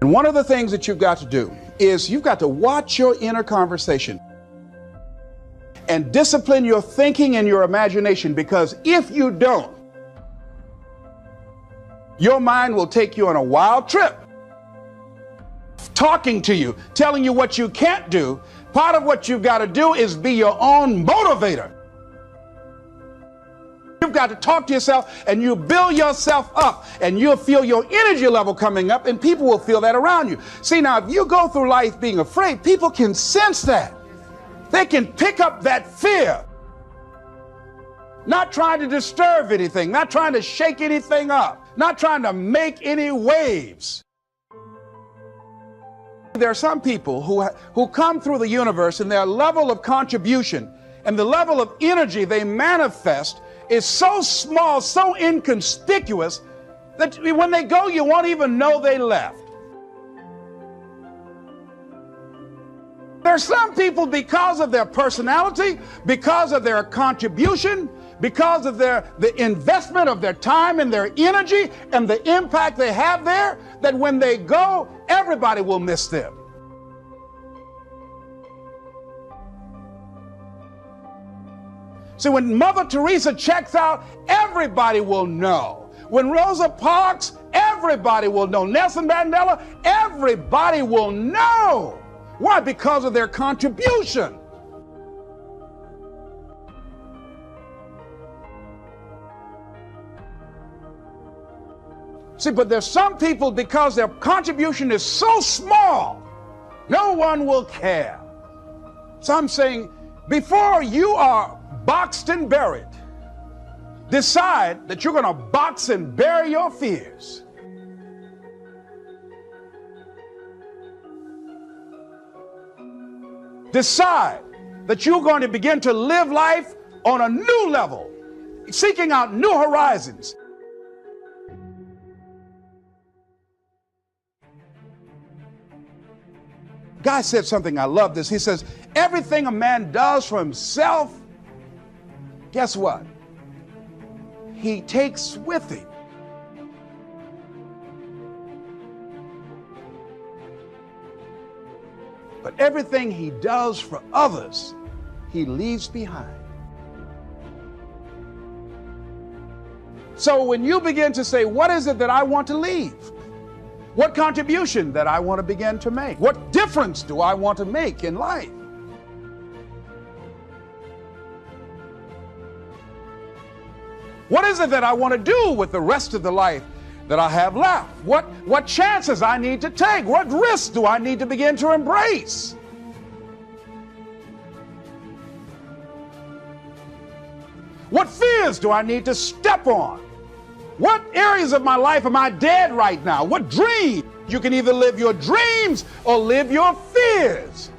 And one of the things that you've got to do is you've got to watch your inner conversation and discipline your thinking and your imagination, because if you don't, your mind will take you on a wild trip, talking to you, telling you what you can't do. Part of what you've got to do is be your own motivator. You've got to talk to yourself, and you build yourself up, and you'll feel your energy level coming up, and people will feel that around you. See, now, if you go through life being afraid, people can sense that. They can pick up that fear. Not trying to disturb anything, not trying to shake anything up, not trying to make any waves. There are some people who come through the universe, and their level of contribution and the level of energy they manifest is so small, so inconspicuous, that when they go, you won't even know they left. There are some people, because of their personality, because of their contribution, because of the investment of their time and their energy and the impact they have there, that when they go, everybody will miss them. See, when Mother Teresa checks out, everybody will know. When Rosa Parks, everybody will know. Nelson Mandela, everybody will know. Why? Because of their contribution. See, but there's some people, because their contribution is so small, no one will care. So I'm saying, before you are boxed and buried, decide that you're going to box and bury your fears. Decide that you're going to begin to live life on a new level, seeking out new horizons. Guy said something, I love this. He says, everything a man does for himself, guess what? He takes with him. But everything he does for others, he leaves behind. So when you begin to say, what is it that I want to leave? What contribution that I want to begin to make? What difference do I want to make in life? What is it that I want to do with the rest of the life that I have left? What chances I need to take? What risks do I need to begin to embrace? What fears do I need to step on? What areas of my life am I dead right now? What dream? You can either live your dreams or live your fears.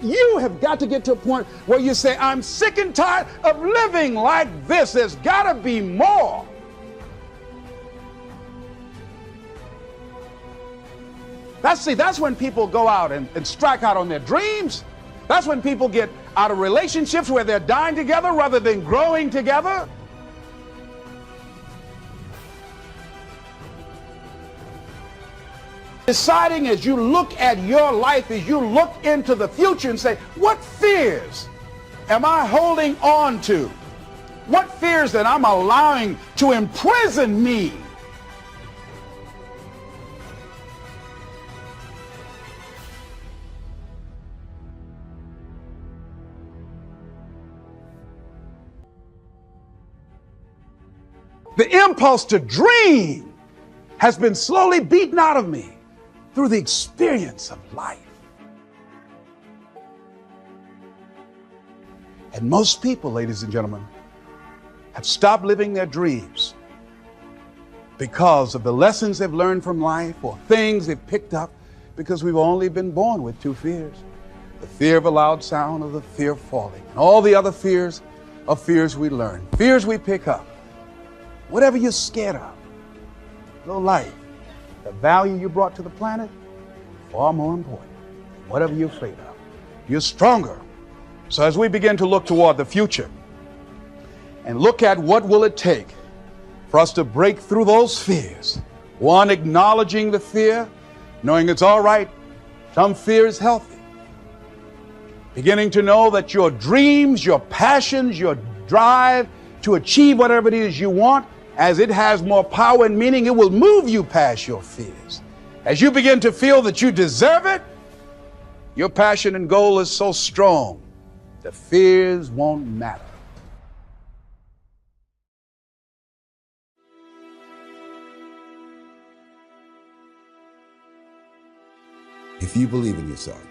You have got to get to a point where you say, I'm sick and tired of living like this. There's got to be more. That's when people go out and strike out on their dreams. That's when people get out of relationships where they're dying together rather than growing together. Deciding as you look at your life, as you look into the future and say, what fears am I holding on to? What fears that I'm allowing to imprison me? The impulse to dream has been slowly beaten out of me through the experience of life. And most people, ladies and gentlemen, have stopped living their dreams because of the lessons they've learned from life or things they've picked up, because we've only been born with two fears: the fear of a loud sound or the fear of falling. And all the other fears are fears we learn, fears we pick up. Whatever you're scared of, your life, the value you brought to the planet, far more important than whatever you're afraid of. You're stronger. So as we begin to look toward the future, and look at what will it take for us to break through those fears. One, acknowledging the fear, knowing it's all right. Some fear is healthy. Beginning to know that your dreams, your passions, your drive to achieve whatever it is you want, as it has more power and meaning, it will move you past your fears. As you begin to feel that you deserve it, your passion and goal is so strong, the fears won't matter. If you believe in yourself,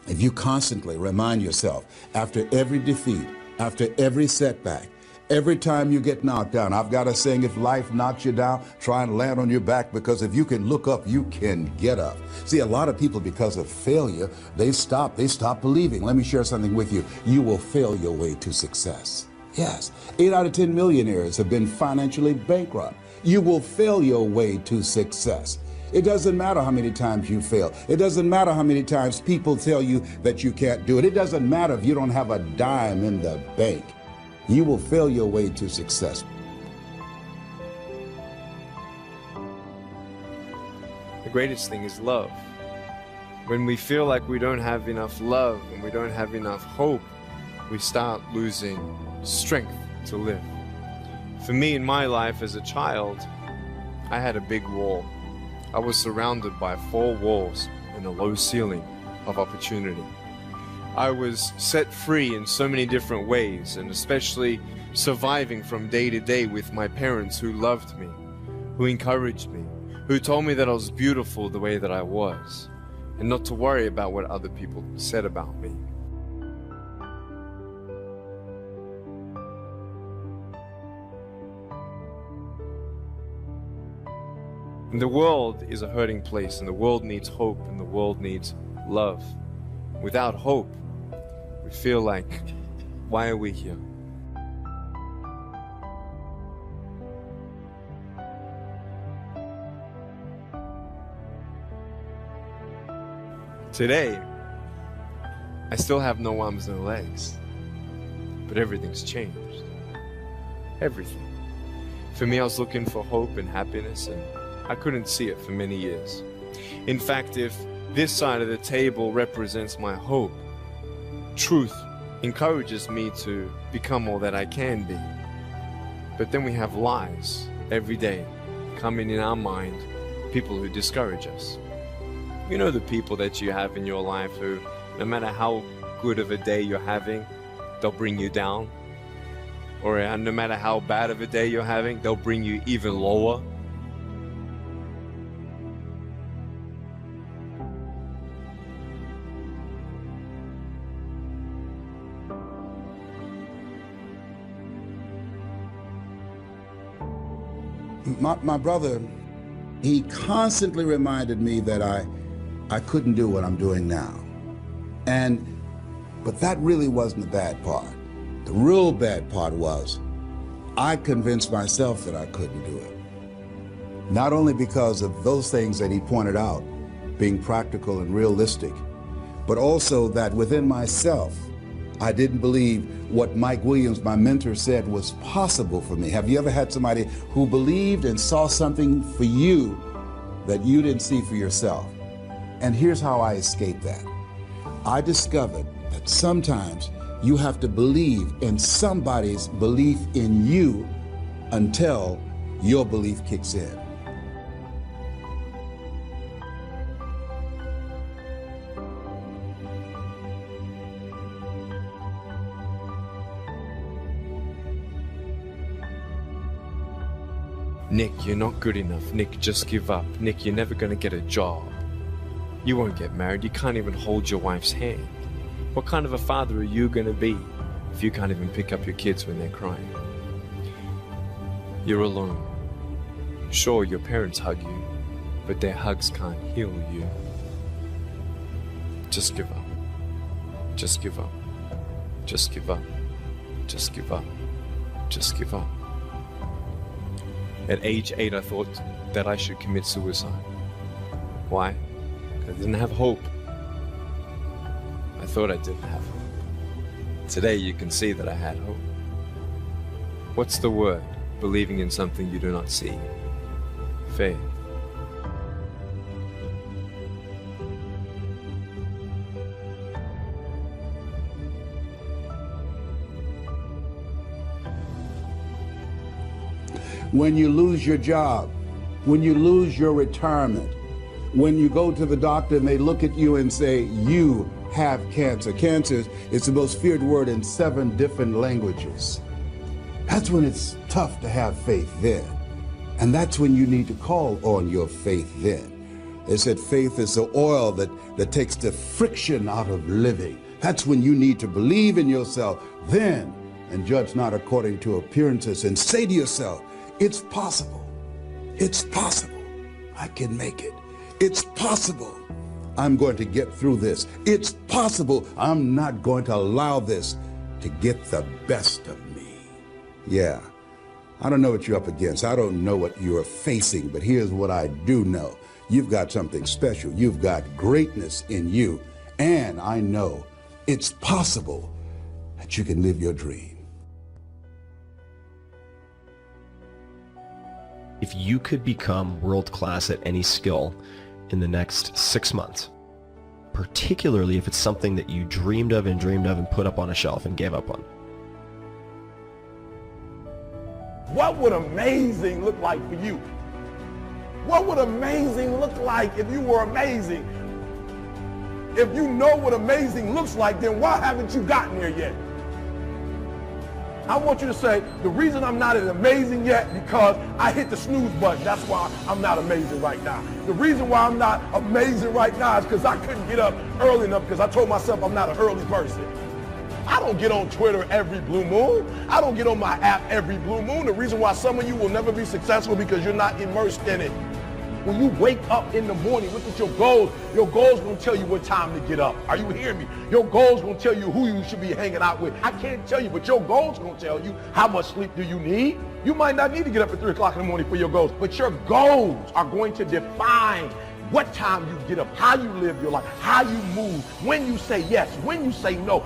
if you constantly remind yourself after every defeat, after every setback, every time you get knocked down, I've got a saying, if life knocks you down, try and land on your back, because if you can look up, you can get up. See, a lot of people, because of failure, they stop believing. Let me share something with you. You will fail your way to success. Yes, 8 out of 10 millionaires have been financially bankrupt. You will fail your way to success. It doesn't matter how many times you fail. It doesn't matter how many times people tell you that you can't do it. It doesn't matter if you don't have a dime in the bank. You will fail your way to success. The greatest thing is love. When we feel like we don't have enough love and we don't have enough hope, we start losing strength to live. For me, in my life as a child, I had a big wall. I was surrounded by 4 walls and a low ceiling of opportunity. I was set free in so many different ways, and especially surviving from day to day with my parents who loved me, who encouraged me, who told me that I was beautiful the way that I was, and not to worry about what other people said about me. And the world is a hurting place, and the world needs hope, and the world needs love. Without hope, we feel like, why are we here? Today, I still have no arms, no legs, but everything's changed. Everything. For me, I was looking for hope and happiness, and I couldn't see it for many years. In fact, if this side of the table represents my hope, truth encourages me to become all that I can be. But then we have lies every day coming in our mind, people who discourage us. You know the people that you have in your life who, no matter how good of a day you're having, they'll bring you down. Or no matter how bad of a day you're having, they'll bring you even lower. My brother, he constantly reminded me that I couldn't do what I'm doing now. But that really wasn't the bad part. The real bad part was I convinced myself that I couldn't do it. Not only because of those things that he pointed out, being practical and realistic, but also that within myself, I didn't believe what Mike Williams, my mentor, said was possible for me. Have you ever had somebody who believed and saw something for you that you didn't see for yourself? And here's how I escaped that. I discovered that sometimes you have to believe in somebody's belief in you until your belief kicks in. Nick, you're not good enough. Nick, just give up. Nick, you're never gonna get a job. You won't get married. You can't even hold your wife's hand. What kind of a father are you gonna be if you can't even pick up your kids when they're crying? You're alone. Sure, your parents hug you, but their hugs can't heal you. Just give up. Just give up. Just give up. Just give up. Just give up. At age 8, I thought that I should commit suicide. Why? Because I didn't have hope. I thought I didn't have hope. Today you can see that I had hope. What's the word? Believing in something you do not see. Faith. When you lose your job, when you lose your retirement, when you go to the doctor and they look at you and say, you have cancer. Cancer is the most feared word in 7 different languages. That's when it's tough to have faith then. And that's when you need to call on your faith then. They said faith is the oil that takes the friction out of living. That's when you need to believe in yourself then and judge not according to appearances and say to yourself, it's possible. It's possible. I can make it. It's possible. I'm going to get through this. It's possible. I'm not going to allow this to get the best of me. Yeah, I don't know what you're up against. I don't know what you're facing, but here's what I do know. You've got something special. You've got greatness in you. And I know it's possible that you can live your dream. If you could become world-class at any skill in the next 6 months, particularly if it's something that you dreamed of and put up on a shelf and gave up on. What would amazing look like for you? What would amazing look like if you were amazing? If you know what amazing looks like, then why haven't you gotten there yet? I want you to say, the reason I'm not as amazing yet because I hit the snooze button. That's why I'm not amazing right now. The reason why I'm not amazing right now is because I couldn't get up early enough because I told myself I'm not an early person. I don't get on Twitter every blue moon. I don't get on my app every blue moon. The reason why some of you will never be successful because you're not immersed in it. When you wake up in the morning, look at your goals. Your goals going to tell you what time to get up. Are you hearing me? Your goals going to tell you who you should be hanging out with. I can't tell you, but your goals going to tell you how much sleep do you need. You might not need to get up at 3 o'clock in the morning for your goals, but your goals are going to define what time you get up, how you live your life, how you move, when you say yes, when you say no.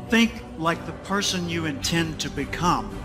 Think like the person you intend to become.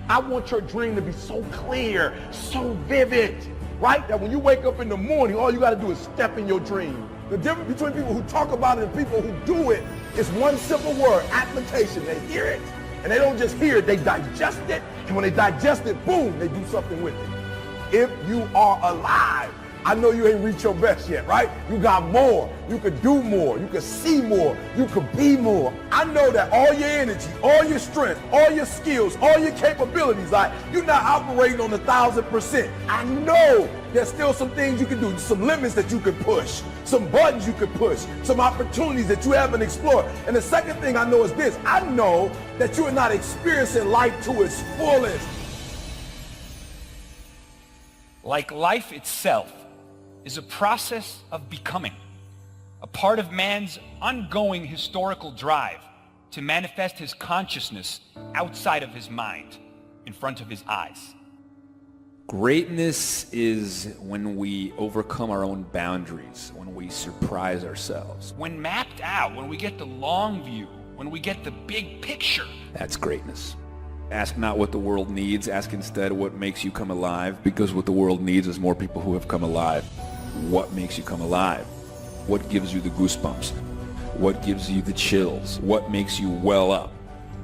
I want your dream to be so clear, so vivid. Right? That when you wake up in the morning, all you got to do is step in your dream. The difference between people who talk about it and people who do it is one simple word, application. They hear it, and they don't just hear it, they digest it, and when they digest it, boom, they do something with it. If you are alive, I know you ain't reached your best yet, right? You got more. You could do more. You could see more. You could be more. I know that all your energy, all your strength, all your skills, all your capabilities, like you're not operating on 1,000%. I know there's still some things you can do, some limits that you could push, some buttons you could push, some opportunities that you haven't explored. And the second thing I know is this. I know that you are not experiencing life to its fullest. Like life itself is a process of becoming, a part of man's ongoing historical drive to manifest his consciousness outside of his mind, in front of his eyes. Greatness is when we overcome our own boundaries, when we surprise ourselves. When mapped out, when we get the long view, when we get the big picture. That's greatness. Ask not what the world needs, ask instead what makes you come alive, because what the world needs is more people who have come alive. What makes you come alive? What gives you the goosebumps? What gives you the chills? What makes you well up?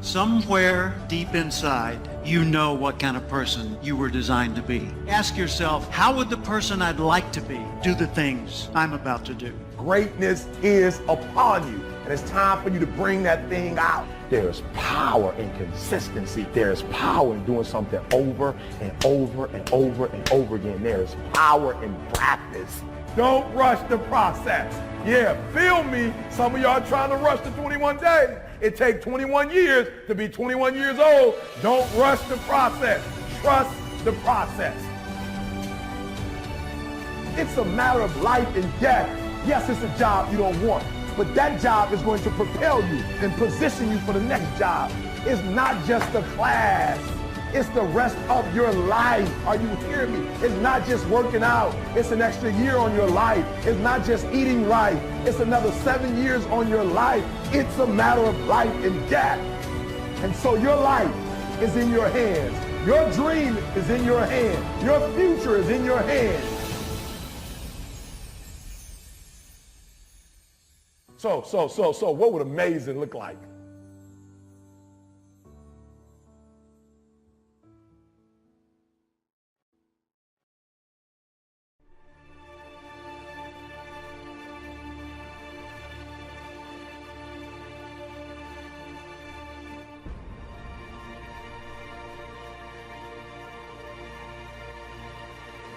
Somewhere deep inside, you know what kind of person you were designed to be. Ask yourself, how would the person I'd like to be do the things I'm about to do? Greatness is upon you, and it's time for you to bring that thing out. There's power in consistency. There's power in doing something over and over and over and over again. There's power in practice. Don't rush the process. Yeah, feel me. Some of y'all trying to rush the 21 days. It takes 21 years to be 21 years old. Don't rush the process. Trust the process. It's a matter of life and death. Yes, it's a job you don't want, but that job is going to propel you and position you for the next job. It's not just a class. It's the rest of your life. Are you hearing me? It's not just working out. It's an extra year on your life. It's not just eating right. It's another 7 years on your life. It's a matter of life and death. And so your life is in your hands. Your dream is in your hand. Your future is in your hands. So, what would amazing look like?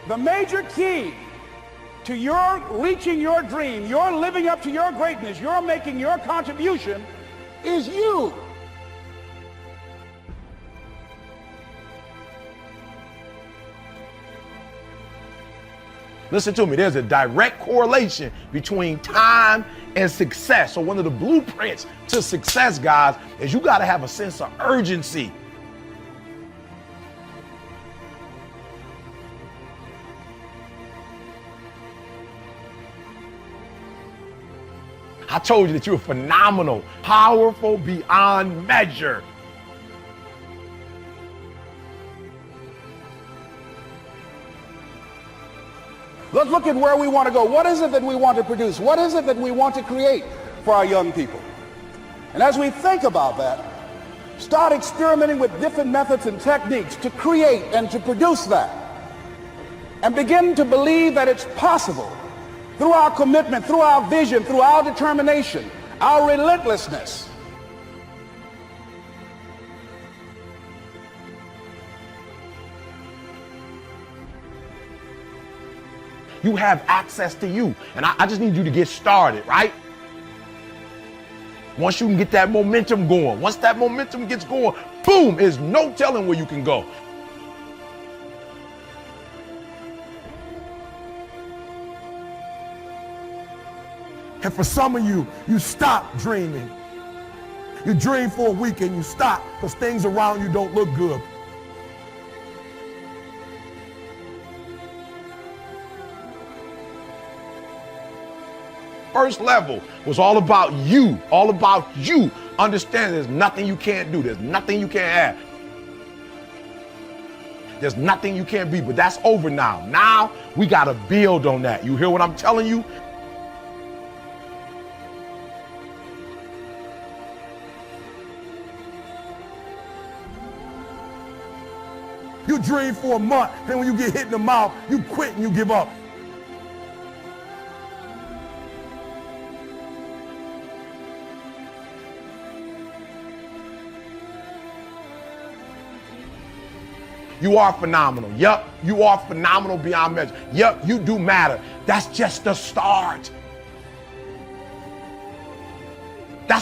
The major key to your reaching your dream, your living up to your greatness, your making your contribution is you. Listen to me, there's a direct correlation between time and success. So one of the blueprints to success, guys, is you got to have a sense of urgency. I told you that you're phenomenal, powerful beyond measure. Let's look at where we want to go. What is it that we want to produce? What is it that we want to create for our young people? And as we think about that, start experimenting with different methods and techniques to create and to produce that. And begin to believe that it's possible through our commitment, through our vision, through our determination, our relentlessness. You have access to you. And I just need you to get started, right? Once you can get that momentum going, once that momentum gets going, boom, there's no telling where you can go. And for some of you, you stop dreaming. You dream for a week and you stop because things around you don't look good. First level was all about you understanding there's nothing you can't do, there's nothing you can't have. There's nothing you can't be, but that's over now. Now we gotta build on that. You hear what I'm telling you? You dream for a month, then when you get hit in the mouth, you quit and you give up. You are phenomenal. Yup, you are phenomenal beyond measure. Yup, you do matter. That's just the start.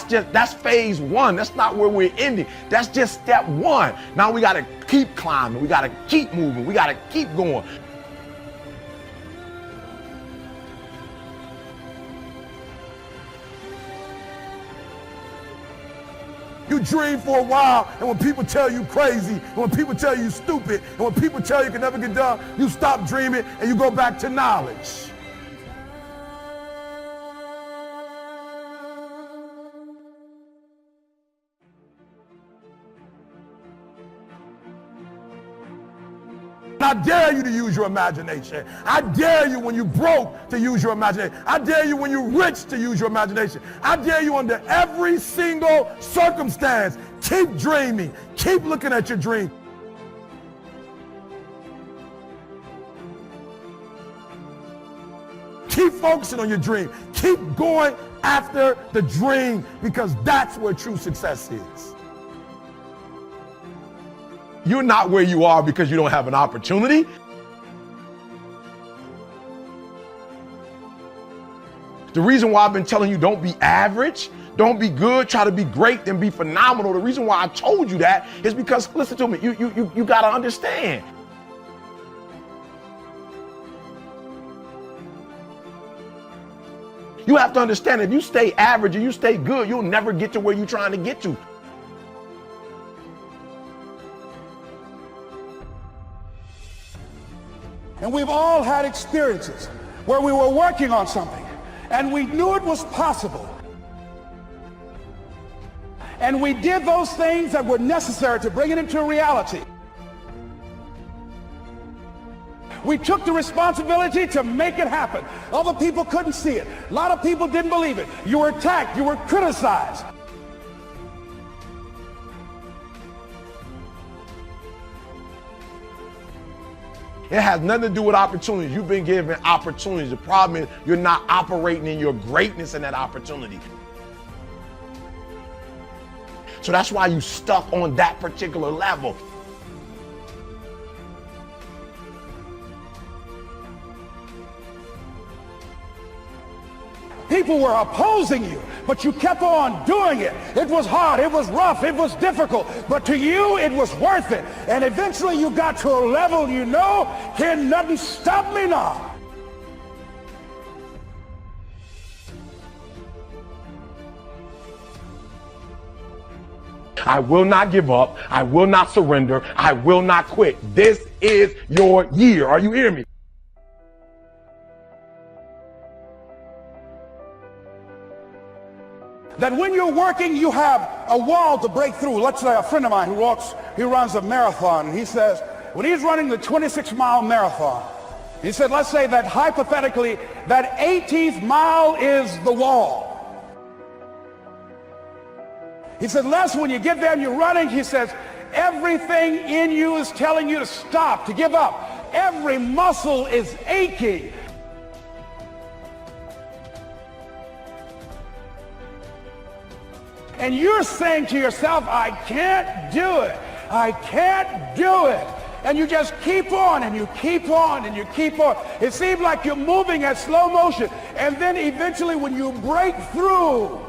That's phase one. That's not where we're ending. That's just step one. Now we gotta keep climbing. We gotta keep moving. We gotta keep going. You dream for a while, and when people tell you crazy, and when people tell you stupid, and when people tell you can never get done, you stop dreaming and you go back to knowledge. I dare you to use your imagination. I dare you when you're broke to use your imagination. I dare you when you're rich to use your imagination. I dare you under every single circumstance. Keep dreaming. Keep looking at your dream. Keep focusing on your dream. Keep going after the dream because that's where true success is. You're not where you are because you don't have an opportunity. The reason why I've been telling you don't be average, don't be good, try to be great, then be phenomenal. The reason why I told you that is because, listen to me, you gotta understand. You have to understand if you stay average and you stay good, you'll never get to where you're trying to get to. And we've all had experiences where we were working on something and we knew it was possible. and we did those things that were necessary to bring it into reality. We took the responsibility to make it happen. Other people couldn't see it. A lot of people didn't believe it. You were attacked. You were criticized. It has nothing to do with opportunities. You've been given opportunities. The problem is you're not operating in your greatness in that opportunity. So that's why you stuck on that particular level. People were opposing you, but you kept on doing it. It was hard, it was rough, it was difficult, but to you it was worth it. And eventually you got to a level you know, can nothing stop me now. I will not give up. I will not surrender. I will not quit. This is your year. Are you hearing me? That when you're working, you have a wall to break through. Let's say a friend of mine he runs a marathon. He says, when he's running the 26-mile marathon, he said, let's say that hypothetically, that 18th mile is the wall. He said, Les, when you get there and you're running, he says, everything in you is telling you to stop, to give up. Every muscle is aching. And you're saying to yourself, I can't do it. I can't do it. And you just keep on and you keep on and you keep on. It seems like you're moving at slow motion. And then eventually when you break through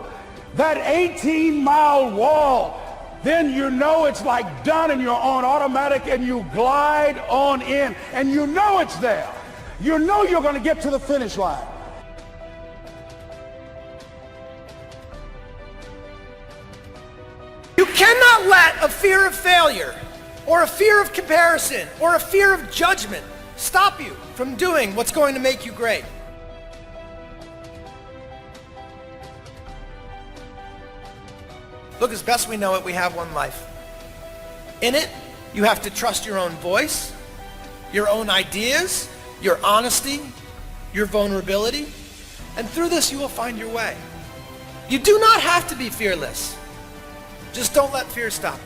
that 18-mile wall, then you know it's like done and you're on automatic and you glide on in. And you know it's there. You know you're going to get to the finish line. You cannot let a fear of failure or a fear of comparison or a fear of judgment stop you from doing what's going to make you great. Look, as best we know it, we have one life. In it, you have to trust your own voice, your own ideas, your honesty, your vulnerability, and through this you will find your way. You do not have to be fearless. Just don't let fear stop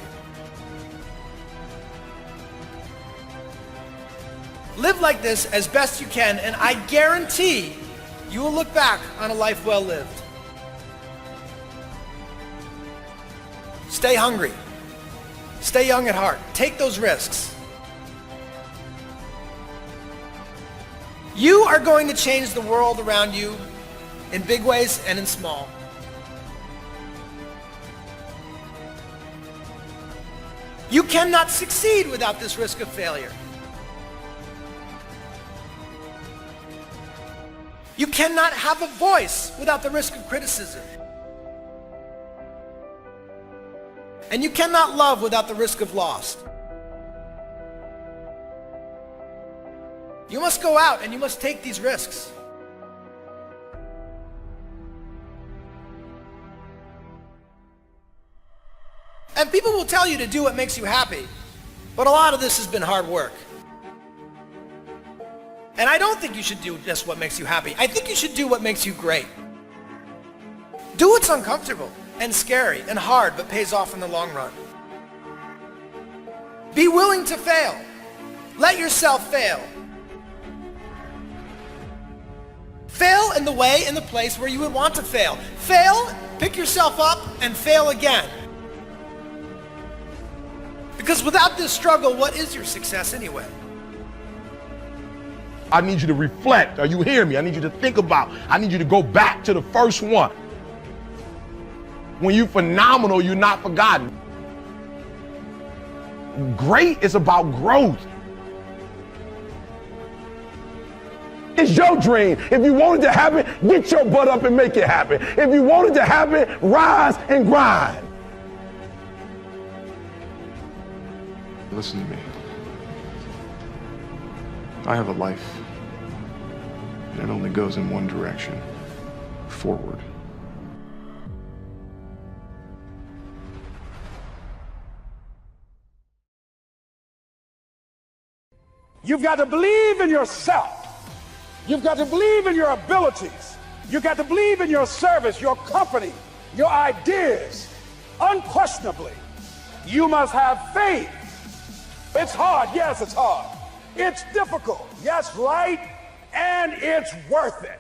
you. Live like this as best you can, and I guarantee you will look back on a life well lived. Stay hungry. Stay young at heart. Take those risks. You are going to change the world around you in big ways and in small. You cannot succeed without this risk of failure. You cannot have a voice without the risk of criticism. And you cannot love without the risk of loss. You must go out and you must take these risks. And people will tell you to do what makes you happy, but a lot of this has been hard work. And I don't think you should do just what makes you happy. I think you should do what makes you great. Do what's uncomfortable and scary and hard, but pays off in the long run. Be willing to fail. Let yourself fail. Fail in the way and the place where you would want to fail. Fail, pick yourself up, and fail again. Because without this struggle, what is your success anyway? I need you to reflect. Are you hearing me? I need you to think about. I need you to go back to the first one. When you're phenomenal, you're not forgotten. Great is about growth. It's your dream. If you want it to happen, get your butt up and make it happen. If you want it to happen, rise and grind. Listen to me. I have a life, and it only goes in one direction, forward. You've got to believe in yourself. You've got to believe in your abilities. You've got to believe in your service, your company, your ideas. Unquestionably, you must have faith. It's hard. Yes, it's hard. It's difficult. Yes, right. And it's worth it.